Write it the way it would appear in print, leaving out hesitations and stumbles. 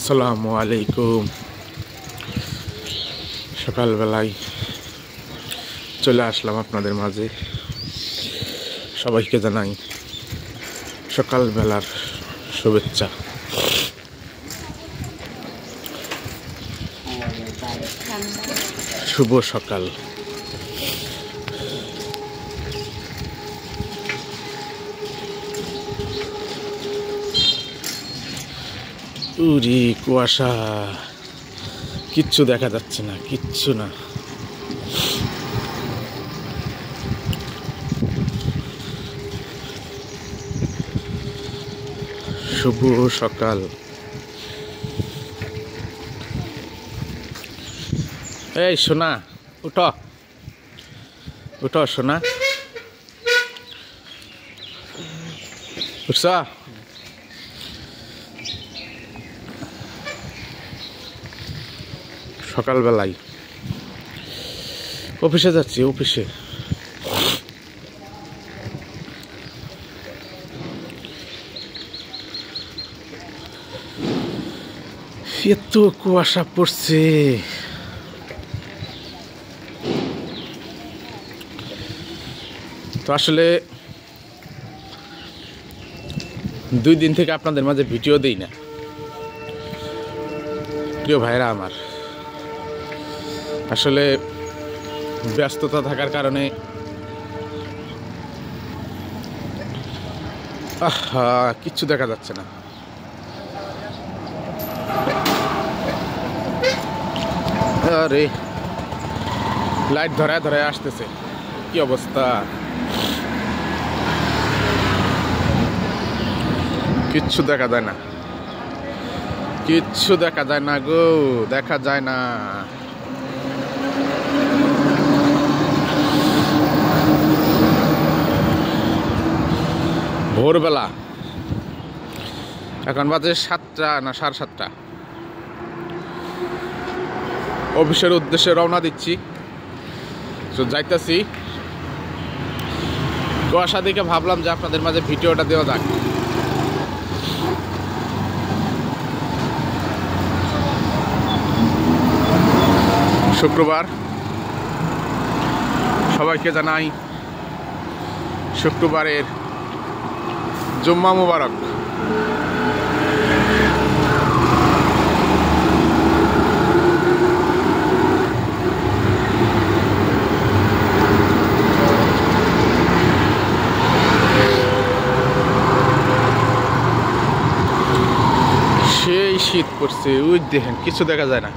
আসসালামু আলাইকুম। সকালবেলায় চলে আসলাম আপনাদের মাঝে। সবাইকে জানাই সকালবেলার শুভেচ্ছা। শুভ সকাল। উরি কুয়াশা, কিচ্ছু দেখা যাচ্ছে না, কিচ্ছু না। শুভ সকাল। এই সোনা, উঠো উঠো সোনা, উঠছ? সকালবেলায় অফিসে যাচ্ছি, অফিসে। এত কুয়াশা পড়ছে, তো আসলে 2 দিন থেকে আপনাদের মাঝে ভিডিও দিই না প্রিয় ভাইরা আমার। আসলে ব্যস্ততা থাকার কারণে কিচ্ছু দেখা যাচ্ছে না। আরে লাইট ধরায় ধরায় আসতেছে, কি অবস্থা! কিচ্ছু দেখা যায় না, কিচ্ছু দেখা যায় না গো, দেখা যায় না। ভোরবেলা, এখন বাজে 7টা না 7:30। অফিসের উদ্দেশ্যে রওনা দিচ্ছি, তো যাইতেছি। কুয়াশা দেখে ভাবলাম যে আপনাদের মাঝে ভিডিওটা দেওয়া যাক। শুক্রবার, সবাইকে জানাই শুক্রবারের জুম্মা মুবারক। সেই শীত পড়ছে, ওই দেখেন কিছু দেখা যায় না।